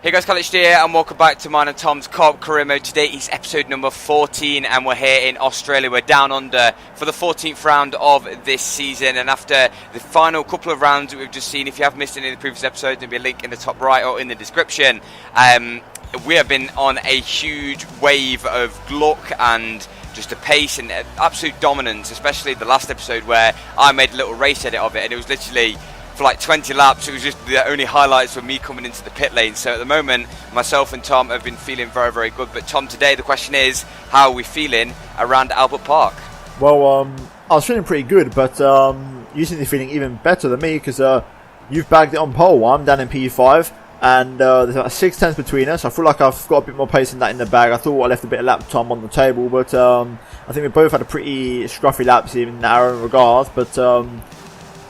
Hey guys, College here and welcome back to mine and Tom's Coop career mode. Today is episode number 14 and we're here in Australia. We're down under for the 14th round of this season, and after the final couple of rounds that we've just seen, if you have missed any of the previous episodes, there'll be a link in the top right or in the description. We have been on a huge wave of luck and just a pace and absolute dominance, especially the last episode where I made a little race edit of it, and it was literally for like 20 laps. It was just the only highlights were me coming into the pit lane. So at the moment, myself and Tom have been feeling very, very good. But Tom, today the question is, how are we feeling around Albert Park? Well, I was feeling pretty good, but you seem to be feeling even better than me because you've bagged it on pole. I'm down in P5, and there's about 6 tenths between us. I feel like I've got a bit more pace than that in the bag. I thought I left a bit of lap time on the table, but I think we both had a pretty scruffy laps in our own regards. But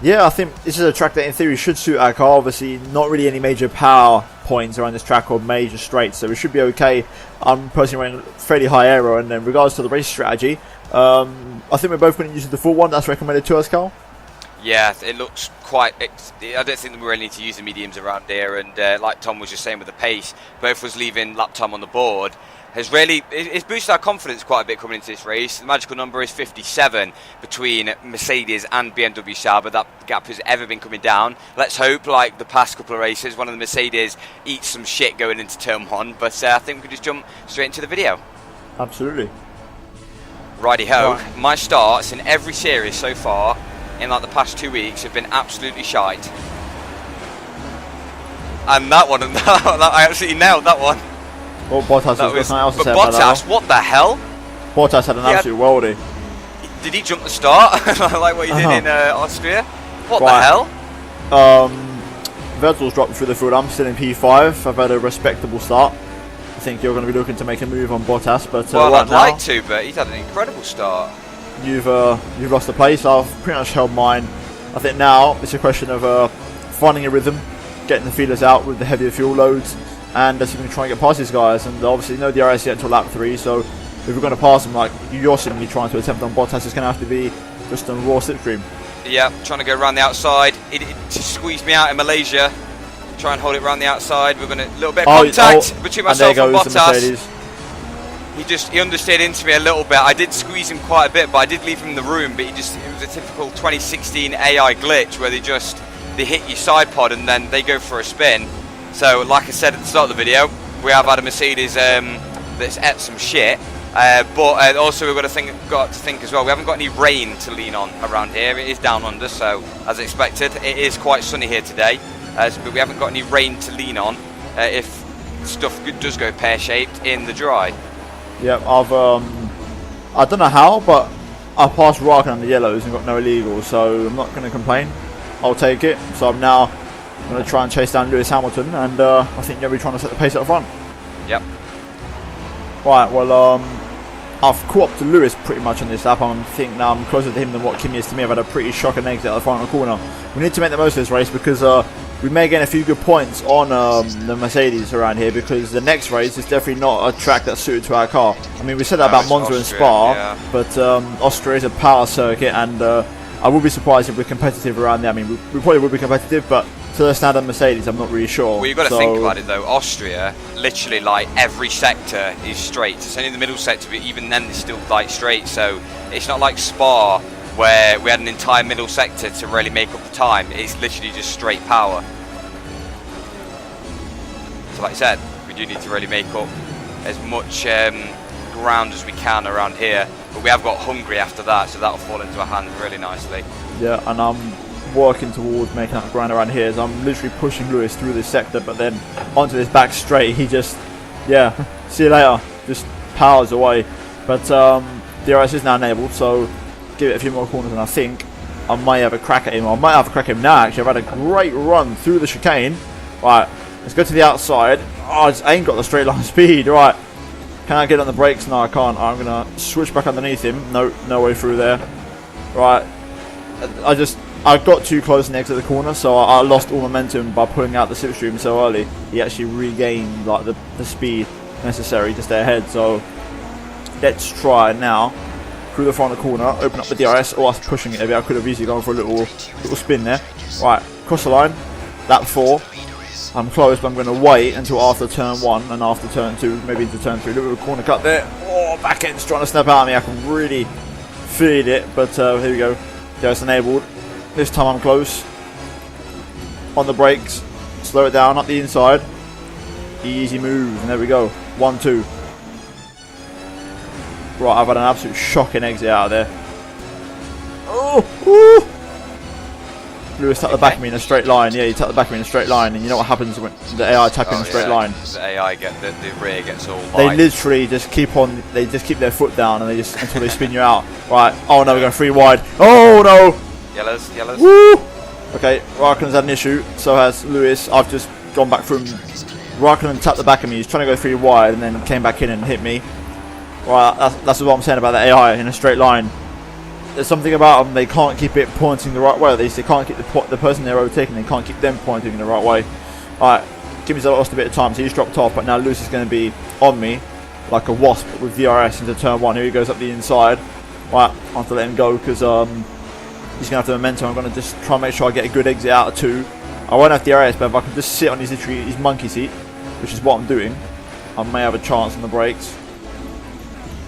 yeah, I think this is a track that in theory should suit our car. Obviously, not really any major power points around this track or major straights, so we should be okay. I'm personally running fairly high aero, and in regards to the race strategy, I think we're both going to use the full one that's recommended to us, Carl. Yeah, it looks quite. I don't think that we really need to use the mediums around here, and like Tom was just saying with the pace, both of us leaving lap time on the board has really it's boosted our confidence quite a bit coming into this race. The magical number is 57 between Mercedes and BMW Sauber. That gap has ever been coming down. Let's hope, like the past couple of races, one of the Mercedes eats some shit going into turn 1. But I think we could just jump straight into the video. Absolutely. Righty-ho. Right. My starts in every series so far in like the past 2 weeks have been absolutely shite. And that one, I absolutely nailed that one. Well, Bottas was nothing else to say about that. Bottas, what the hell? Bottas had an absolute worldie. Did he jump the start like what he did in Austria? What the hell? Vettel's dropped through the field. I'm still in P5. I've had a respectable start. I think you're going to be looking to make a move on Bottas, but well, I'd like to, but he's had an incredible start. You've lost the place. I've pretty much held mine. I think now it's a question of finding a rhythm, getting the feelers out with the heavier fuel loads, and just going to try and get past these guys. And obviously no DRS yet until lap 3, so if we're going to pass them like you're simply trying to attempt on Bottas, it's going to have to be just on raw slipstream. Yeah, trying to go around the outside. It just squeezed me out in Malaysia. Try and hold it around the outside. We're going to a little bit of contact between myself and Bottas. He understeered into me a little bit. I did squeeze him quite a bit, but I did leave him in the room. But it was a typical 2016 AI glitch where they hit your side pod and then they go for a spin. So, like I said at the start of the video, we have had a Mercedes that's ate some shit. But also we've got to think as well. We haven't got any rain to lean on around here. It is down under, so as expected, it is quite sunny here today. But we haven't got any rain to lean on if stuff does go pear-shaped in the dry. Yeah, I don't know how, but I passed Raikkonen on the yellows and got no illegals, so I'm not going to complain. I'll take it. So I'm now going to try and chase down Lewis Hamilton, and I think you'll be trying to set the pace at the front. Yep. Right, well, I've caught up to Lewis pretty much on this lap. I think now I'm closer to him than what Kimi is to me. I've had a pretty shocking exit at the final corner. We need to make the most of this race because we may gain a few good points on the Mercedes around here, because the next race is definitely not a track that's suited to our car. I mean, we said that about Monza and Spa, yeah. But Austria is a power circuit, and I would be surprised if we're competitive around there. I mean, we probably would be competitive, but to the standard Mercedes, I'm not really sure. Well, you've got to think about it though. Austria, literally, like every sector is straight. It's only the middle sector, but even then, it's still like straight. So it's not like Spa, where we had an entire middle sector to really make up the time. It's literally just straight power. So like I said, we do need to really make up as much ground as we can around here. But we have got Hungary after that, so that'll fall into our hands really nicely. Yeah, and I'm working towards making up ground around here. So I'm literally pushing Lewis through this sector, but then onto this back straight, he just, yeah, see you later, just powers away. But DRS is now enabled, so give it a few more corners and I think I might have a crack at him. I might have a crack at him now, actually. I've had a great run through the chicane. Right, let's go to the outside. Oh, I just ain't got the straight line speed. Right, can I get on the brakes? No, I can't. I'm going to switch back underneath him. No way through there. Right, I got too close and exited the corner, so I lost all momentum by pulling out the slipstream so early. He actually regained like the speed necessary to stay ahead. So let's try now through the front of the corner, open up the DRS, or us pushing it. Maybe I could have easily gone for a little spin there. Right, cross the line, lap 4. I'm close, but I'm going to wait until after turn 1 and after turn 2, maybe into turn 3. Look at the corner cut there. Oh, back end's trying to snap out of me. I can really feel it, but here we go. Yeah, it's enabled. This time I'm close. On the brakes. Slow it down, up the inside. Easy move, and there we go. 1, 2. Right, I've had an absolute shocking exit out of there. Oh! Woo! Lewis tapped the back of me in a straight line. Yeah, he tapped the back of me in a straight line, and you know what happens when the AI tap in a straight line? The AI the rear gets all light. They literally just keep on. They just keep their foot down, and they just until they spin you out. Right. Oh no, we're going 3 wide. Oh no! Yellows. Woo! Okay, Raikkonen's had an issue. So has Lewis. I've just gone back from. Raikkonen tapped the back of me. He's trying to go 3 wide, and then came back in and hit me. Right. That's what I'm saying about the AI in a straight line. There's something about them, they can't keep it pointing the right way. They can't keep the person they're overtaking, they can't keep them pointing in the right way. Alright, Kimmy's lost a bit of time, so he's dropped off, but now Lewis is going to be on me like a wasp with DRS into turn 1. Here he goes up the inside. Right, I have to let him go because he's going to have the momentum. I'm going to just try and make sure I get a good exit out of 2. I won't have DRS, but if I can just sit on his monkey seat, which is what I'm doing, I may have a chance on the brakes.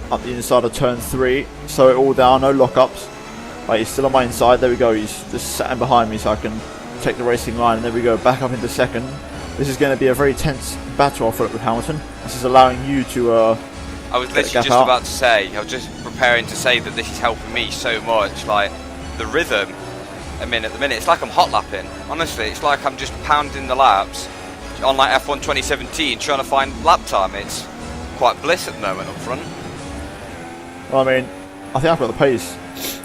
Up the inside of turn 3, slow it all down, no lockups. Right, he's still on my inside, there we go, he's just sat behind me so I can take the racing line, and there we go, back up into second. This is going to be a very tense battle, I thought, with Hamilton. This is allowing you to I was literally just about to say, I was just preparing to say that this is helping me so much, like, the rhythm, at the minute, it's like I'm hot lapping, honestly, it's like I'm just pounding the laps on like F1 2017, trying to find lap time. It's quite bliss at the moment up front. Well, I mean, I think I've got the pace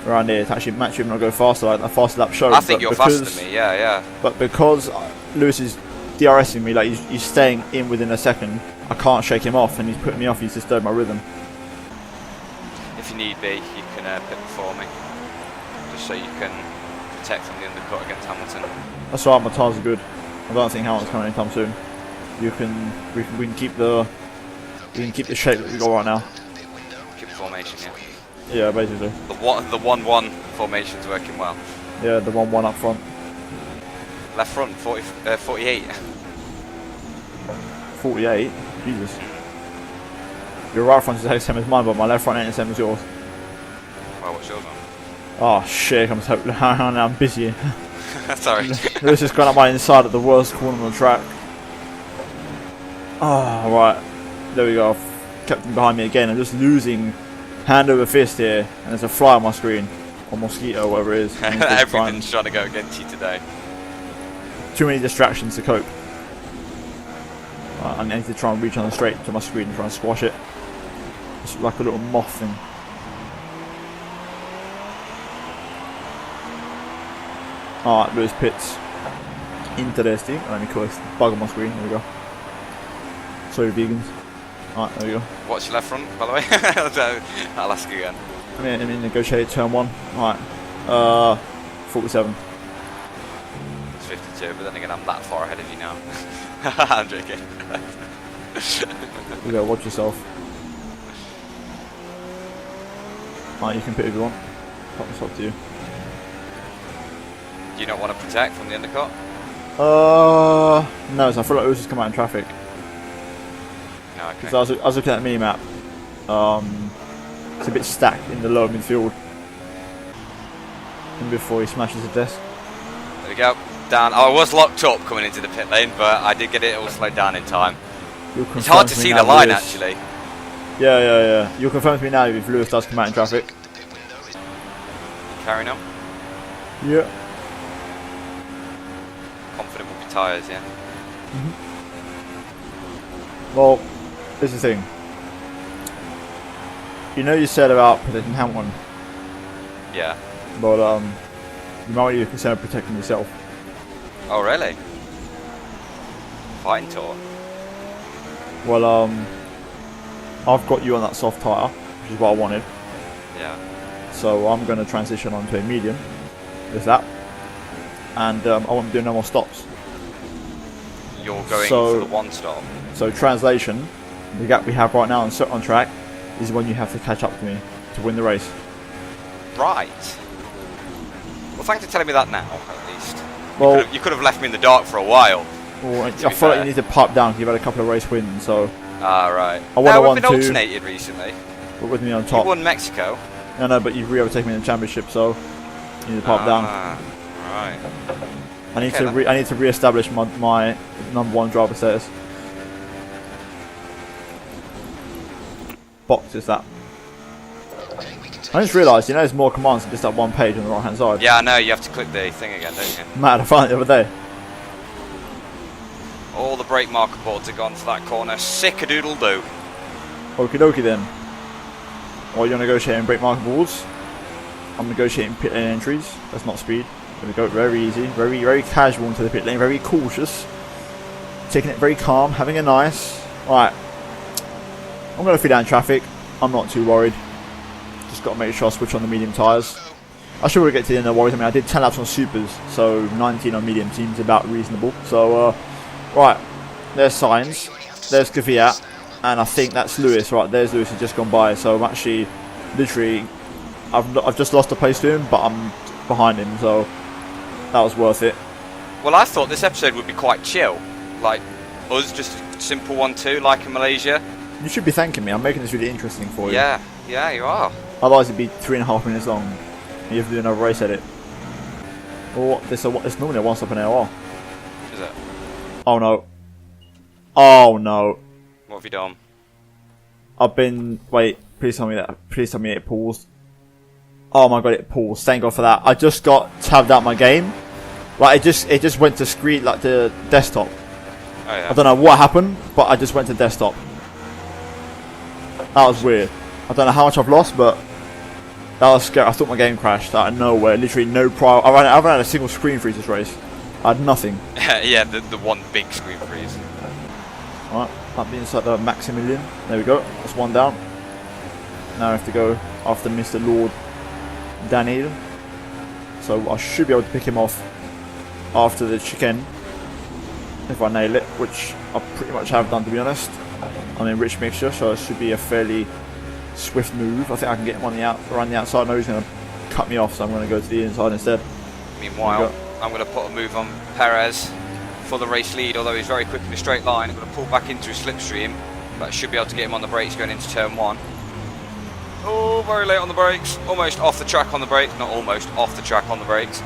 around here to actually match him and I'll go faster, like a fast lap show. I think you're faster than me, yeah. But because Lewis is DRSing me, like he's staying in within a second, I can't shake him off, and he's putting me off, he's disturbed my rhythm. If you need be, you can pit before me, just so you can protect from the undercut against Hamilton. That's right, my tyres are good. I don't think Hamilton's coming anytime soon. We can keep the shape that we got right now. Formation, yeah. Yeah, basically. The 1-1 formation's working well. Yeah, the 1-1 up front. Left front, 48. 48? Jesus. Your right front is the same as mine, but my left front ain't the same as yours. Well, what's yours on? Oh shit, I'm busy. Sorry. Lewis just gone up my inside at the worst corner on the track. Oh, right. There we go. I've kept him behind me again. I'm just losing hand over fist here, and there's a fly on my screen, or mosquito, whatever it is. Everything's trying to go against you today. Too many distractions to cope. I need to try and reach on the straight to my screen and try and squash it. It's like a little moth thing. Alright, Lewis pits. Interesting. Let me call this bug on my screen. There we go. Sorry, vegans. Alright, there we go. What's your left front, by the way? I'll ask you again. Let me negotiate turn 1. Alright. 47. It's 52, but then again, I'm that far ahead of you now. I'm joking. You go, watch yourself. Alright, you can pit if you want. It's up to you. Do you not want to protect from the undercut? No, so I feel like Lewis has come out in traffic. Okay. Because I was looking at the mini-map. It's a bit stacked in the lower midfield. And before he smashes the desk. There we go. Down. Oh, I was locked up coming into the pit lane, but I did get it all slowed down in time. It's hard to see the line, Lewis. actually. Yeah. You'll confirm to me now if Lewis does come out in traffic. Carrying on. Yeah. Confident with your tyres, yeah? Well, here's the thing. You know you said about protecting Hamilton. Yeah. But you might be concerned with protecting yourself. Oh, really? Fighting tour? Well, I've got you on that soft tyre, which is what I wanted. Yeah. So I'm going to transition onto a medium. There's that. And I won't be doing no more stops. You're going for the one stop? So translation, the gap we have right now on track is when you have to catch up to me to win the race. Right. Well, thanks for telling me that now, at least. Well, you could have left me in the dark for a while. Or I feel like you need to pipe down because you've had a couple of race wins, so... right. I won we've been alternated recently. With me on top. You won Mexico. No, but you've re-overtaken me in the championship, so you need to pipe down. Right. I need to re-establish my number 1 driver status. Box is that. I just realised, there's more commands than just that one page on the right hand side. Yeah, I know, you have to click the thing again, don't you? Mad, I found it the other day. All the brake marker boards are gone for that corner. Sick-a-doodle-doo. Okie dokie then. While you're negotiating brake marker boards, I'm negotiating pit lane entries. That's not speed. Gonna go very easy, very casual into the pit lane, very cautious. Taking it very calm, having a nice. Alright. I'm gonna feed down traffic. I'm not too worried. Just got to make sure I switch on the medium tyres. I should really get to the end of the worries. I mean, I did 10 laps on supers, so 19 on medium seems about reasonable. So, right, there's Sainz, there's Kvyat, and I think that's Lewis. Right, there's Lewis who's just gone by. So I'm actually, literally, I've just lost a place to him, but I'm behind him. So that was worth it. Well, I thought this episode would be quite chill, like us, just a simple 1-2, like in Malaysia. You should be thanking me. I'm making this really interesting for you. Yeah, you are. Otherwise, it'd be 3.5 minutes long. And you have to do another race edit. Or it's normally a one-stop in AOR. Is it? Oh no. Oh no. What have you done? Wait, please tell me that. Please tell me it paused. Oh my god, it paused. Thank god for that. I just got tabbed out my game. Like, it just went to screen, like the desktop. Oh yeah. I don't know what happened, but I just went to desktop. That was weird. I don't know how much I've lost, but that was scary. I thought my game crashed out of nowhere. Literally no prior. I haven't had a single screen freeze this race. I had nothing. Yeah, the one big screen freeze. Alright, that being said, the Maximilian. There we go. That's one down. Now I have to go after Mr. Lord Daniel. So I should be able to pick him off after the chicane if I nail it, which I pretty much have done, to be honest. I'm in rich mixture, so it should be a fairly swift move. I think I can get him on around the outside. No, he's going to cut me off, so I'm going to go to the inside instead. Meanwhile, I'm going to put a move on Perez for the race lead, although he's very quick in a straight line. I'm going to pull back into a slipstream, but I should be able to get him on the brakes going into turn 1. Oh, very late on the brakes. Almost off the track on the brakes. Not almost, off the track on the brakes.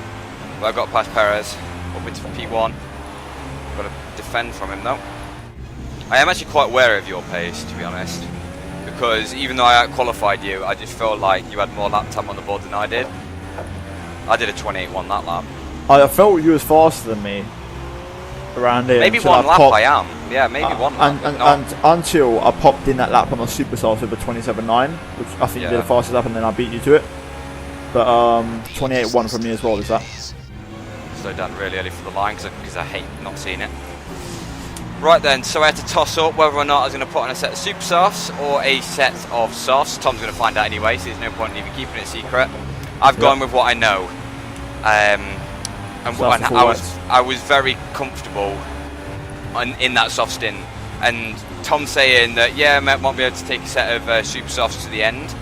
But I got past Perez, up into P1. Got to defend from him though. I am actually quite wary of your pace, to be honest, because even though I out-qualified you, I just felt like you had more lap time on the board than I did. I did a 28.1 that lap. I felt you was faster than me around here. Maybe one lap I am. Yeah, maybe one lap. And until I popped in that lap on the Superstars with a 27.9, which I think you did the fastest lap, and then I beat you to it. But 28.1 from me as well, is that? Slowed down really early for the line because I hate not seeing it. Right then, so I had to toss up whether or not I was going to put on a set of super softs or a set of softs. Tom's going to find out anyway, so there's no point in even keeping it secret. I've gone with what I know. I was very comfortable in that soft stint. And Tom saying that, yeah, I might be able to take a set of super softs to the end,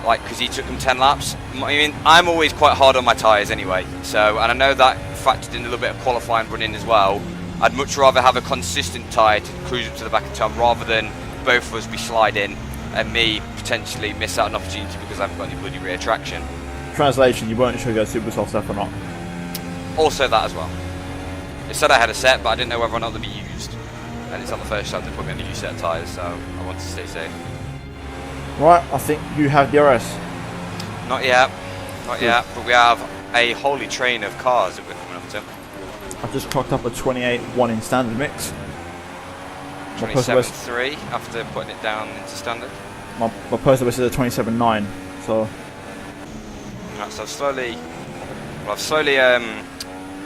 like, because he took them 10 laps. I mean, I'm always quite hard on my tyres anyway, so, and I know that factored in a little bit of qualifying running as well. I'd much rather have a consistent tyre to cruise up to the back of Tom rather than both of us be sliding and me potentially miss out an opportunity because I haven't got any bloody rear traction. Translation, you weren't sure you got super soft stuff or not. Also that as well. It said I had a set, but I didn't know whether or not they'd be used. And it's not the first time they put me on a new set of tyres, so I wanted to stay safe. Right, I think you have DRS. Not yet. Not yet, but we have a holy train of cars that we're coming up to. I've just clocked up a 28.1 in standard mix. 27.3 after putting it down into standard. My personal best is a 27.9, so... Right, so I've slowly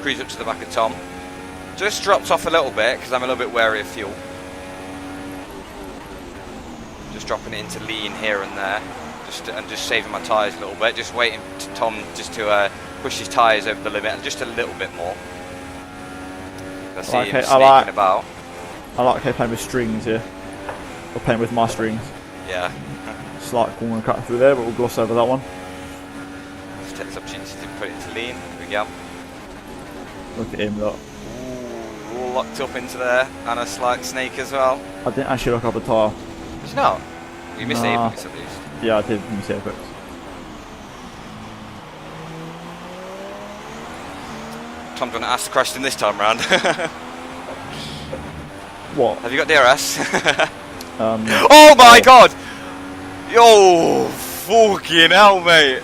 cruised up to the back of Tom. Just dropped off a little bit because I'm a little bit wary of fuel. Just dropping it into lean here and there, just saving my tyres a little bit. Just waiting to Tom just to push his tyres over the limit and just a little bit more. I see him sneaking about. I like playing with strings here, or playing with my strings. Yeah. Slight corner cut through there, but we'll gloss over that one. Just take this opportunity to put it into lean. Here we go. Look at him, look. Ooh, full locked up into there, and a slight snake as well. I didn't actually look up the tyre. Did you not? You missed the Nah. apex at least. Yeah, I did miss the apex. Tom's going to ask the question this time round. What? Have you got DRS? Oh Oh my god! Yo, fucking hell, mate.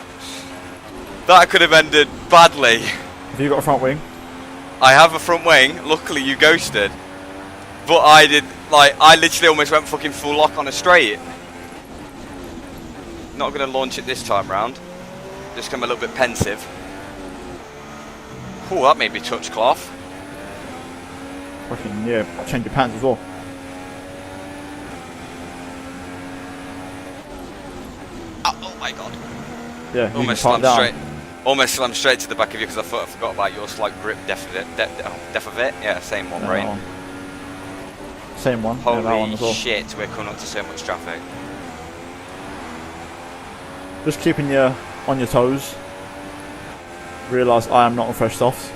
That could have ended badly. Have you got a front wing? I have a front wing. Luckily, you ghosted. But I did, like, I literally almost went fucking full lock on a straight. Not going to launch it this time round. Just come a little bit pensive. Oh, that made me touch cloth. Fucking, yeah, change your pants as well. Oh my god. Yeah, you Almost can pipe slammed down. straight. Almost slammed straight to the back of you because I thought I forgot about your slight grip depth of it. Yeah, same one, brain. No. Same one. Yeah, that one Holy as well. shit, we're coming up to so much traffic. Just keeping you on your toes. Realise I am not on fresh softs.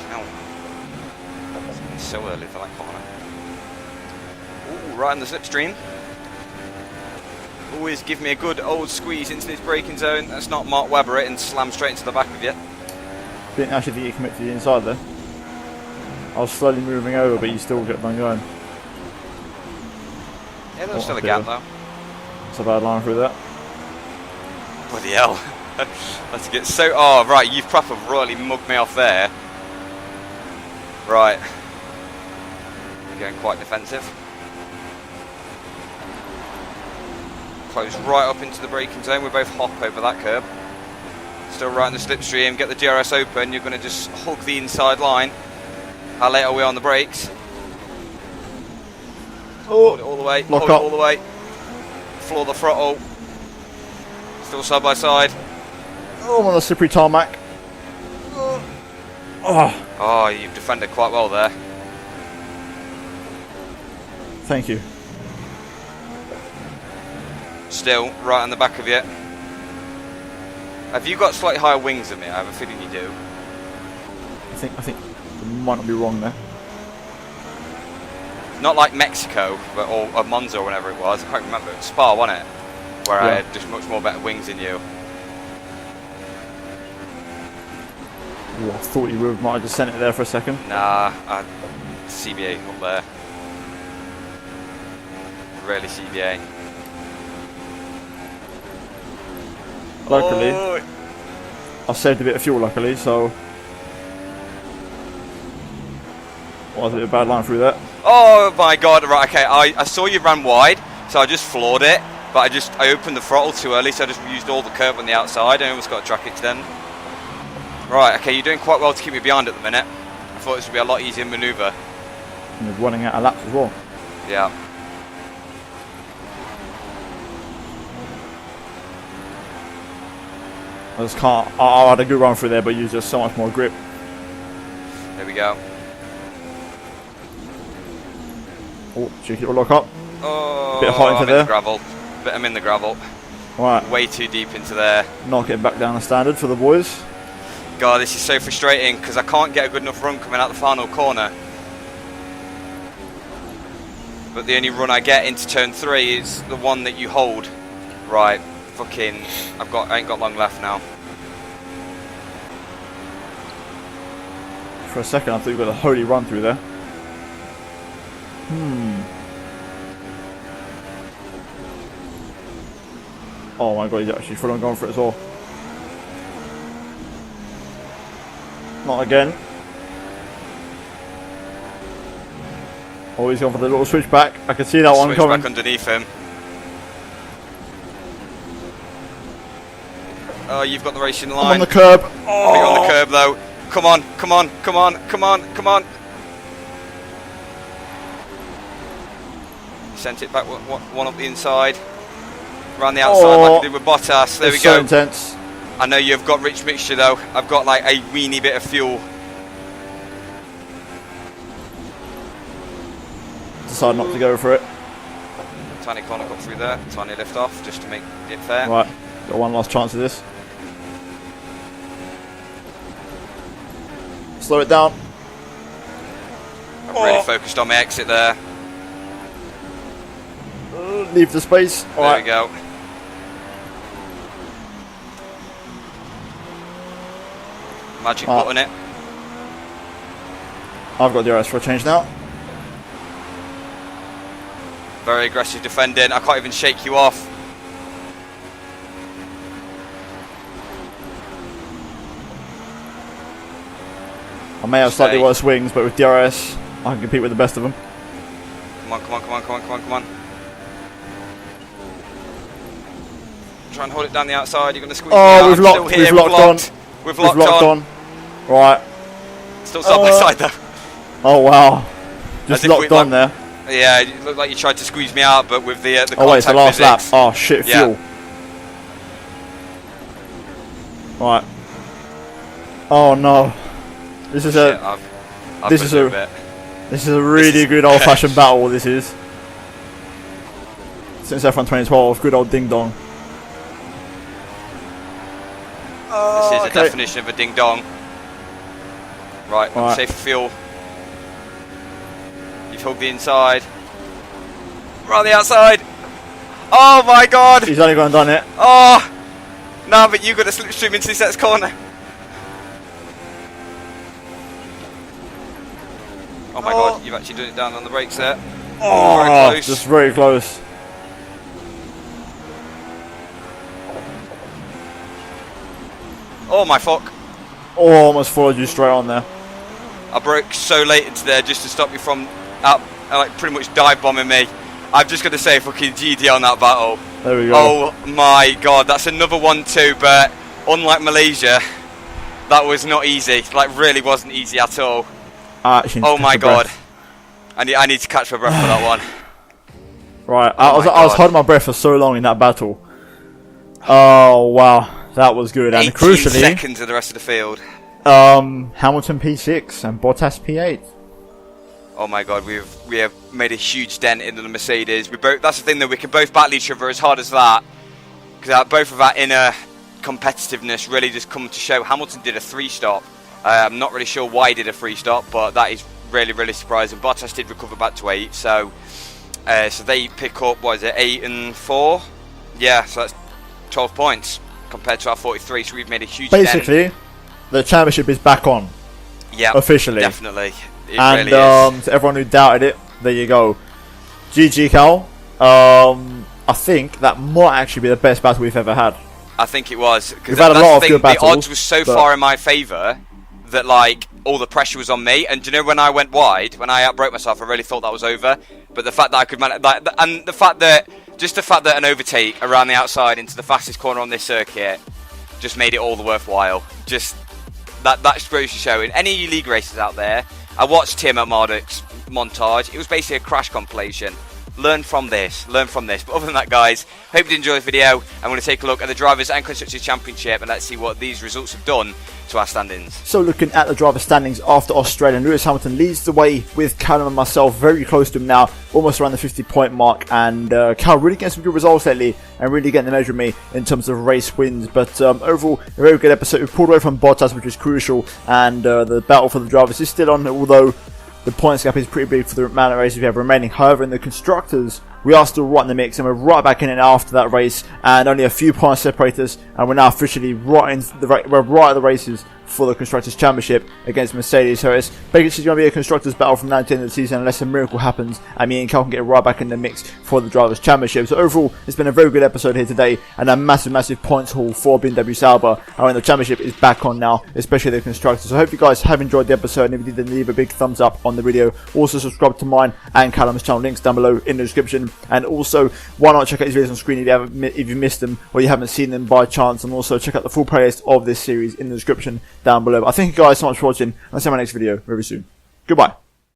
Hell. It's so early for that corner. Ooh, right in the slipstream. Always give me a good old squeeze into this braking zone. That's not Mark Webber it and slam straight into the back of you. Didn't actually think you commit to the inside there. I was slowly moving over, but you still kept on going. Yeah, there's still a gap though. It's a bad line through that. Bloody hell. Let's get so... Oh, right, you've proper royally mugged me off there. Right. We're going quite defensive. Close right up into the braking zone. We both hop over that curb. Still right in the slipstream. Get the DRS open. You're going to just hug the inside line. How late are we on the brakes? Hold it all the way. Lock Hold up. it all the way. Floor the throttle. Still side by side. Oh, I'm on a slippery tarmac. Oh, Oh, you've defended quite well there. thank you. Still right on the back of you. Have you got slightly higher wings than me? I have a feeling you do. I think you might not be wrong there. Not like Mexico, but or Monza or whatever it was. I can't remember. It was Spa, wasn't it? Where I Yeah. had just much more better wings than you. Ooh, I thought you might have just sent it there for a second. Nah, CBA up there. Really CBA. Luckily, Oh, I saved a bit of fuel luckily, so... Was it a bad line through that? oh my god, right, okay, I saw you ran wide, so I just floored it, but I opened the throttle too early, so I just used all the curb on the outside, and almost got a track extend. Right, okay, you're doing quite well to keep me behind at the minute. I thought this would be a lot easier manoeuvre. And you're running out of laps as well. Yeah. I just can't... I had a good run through there, but you just so much more grip. There we go. Oh, cheeky little lock up. Oh, Bit hot into I'm there. in the gravel. I'm in the gravel. Right, Way too deep into there. knock it back down the standard for the boys. God, this is so frustrating because I can't get a good enough run coming out the final corner. But the only run I get into turn 3 is the one that you hold. Right, fucking, I ain't got long left now. For a second, I thought you got a holy run through there. Oh my god, he's actually full on going for it as well. Not again. Oh, he's gone for the little switchback. I can see that one Switch coming. back underneath him. Oh, you've got the racing I'm line. on the curb. Big on the curb though. Come on, come on, come on, come on, come on. Sent it back one up the inside. Round the outside like I did with Bottas. There we It's go. so intense. I know you've got rich mixture though. I've got like a weeny bit of fuel. Decide not to go for it. Tiny corner cut through there. Tiny lift off just to make it fair. Right, got one last chance of this. Slow it down. I'm really focused on my exit there. Leave the space. There we go. Magic button it. I've got DRS for a change now. Very aggressive defending. I can't even shake you off. I may have slightly worse wings, but with DRS, I can compete with the best of them. Come on, come on, come on, come on, come on, come on. Try and hold it down the outside. You're going to squeeze me out. We've locked on. We've locked on. Right. Still side by side though. Oh wow. Just locked on there. Yeah, it looked like you tried to squeeze me out, but with the contact wait, it's the last lap. physics. Oh shit, fuel. Right. Oh no. This is this is a really good old-fashioned battle. This is since F1 2012, good old ding dong. This is a definition of a ding dong. Right, safe fuel. You've held the inside. We're on the outside. Oh my god! He's only gone and done it. Oh! No, but you got to slipstream into this next corner. Oh my god, you've actually done it down on the brakes there. Oh, very close. Just very close. Oh my fuck. Oh, almost followed you straight on there. I broke so late into there just to stop you from like pretty much dive bombing me. I've just got to say fucking GD on that battle. There we go. Oh my god, that's another 1-2, but unlike Malaysia, that was not easy. Like really wasn't easy at all. Oh my god. I need to catch my breath for that one. Right, I was holding my breath for so long in that battle. Oh wow, that was good. And 18 crucially, seconds of the rest of the field. Hamilton P6 and Bottas P8. Oh my god, we have made a huge dent into the Mercedes. That's the thing though, we can both battle each other as hard as that, because both of our inner competitiveness really just come to show. Hamilton did a 3-stop. I'm not really sure why he did a 3-stop, but that is really surprising. Bottas did recover back to 8, so they pick up, what is it, 8 and 4? Yeah, so that's 12 points compared to our 43, so we've made a huge Basically, the championship is back on. Yeah, officially. Definitely. It and really is. To everyone who doubted it, there you go. GG, Cal. I think that might actually be the best battle we've ever had. I think it was. We've had a lot of good battles. The odds were so far in my favour that like all the pressure was on me. And do you know when I went wide, when I outbroke myself, I really thought that was over. But the fact that I could manage, and the fact that an overtake around the outside into the fastest corner on this circuit just made it all the worthwhile. Just that goes to show. In any league races out there, I watched Tim at Marduk's montage. It was basically a crash compilation. Learn from this. But other than that, guys, hope you did enjoy the video. I'm going to take a look at the Drivers' and Constructors' Championship and let's see what these results have done to our standings. So looking at the driver standings after Australia, Lewis Hamilton leads the way with Callum and myself very close to him now, almost around the 50-point mark. And Cal really getting some good results lately and really getting the measure of me in terms of race wins. But overall, a very good episode. We pulled away from Bottas, which was crucial, and the battle for the drivers is still on, although the points gap is pretty big for the amount of races we have remaining. However, in the constructors, we are still right in the mix, and we're right back in it after that race, and only a few points separate us, and we're now officially right at the races for the Constructors' Championship against Mercedes. So it's basically going to be a Constructors' battle from now to the end of the season unless a miracle happens and me and Cal can get right back in the mix for the Drivers' Championship. So overall, it's been a very good episode here today and a massive points haul for BMW Sauber. And the Championship is back on now, especially the Constructors. So I hope you guys have enjoyed the episode, and if you did, then leave a big thumbs up on the video. Also subscribe to mine and Callum's channel, links down below in the description. And also, why not check out these videos on screen if you missed them or you haven't seen them by chance, and also check out the full playlist of this series in the description down below. I thank you guys so much for watching, and I'll see you in my next video very soon. Goodbye.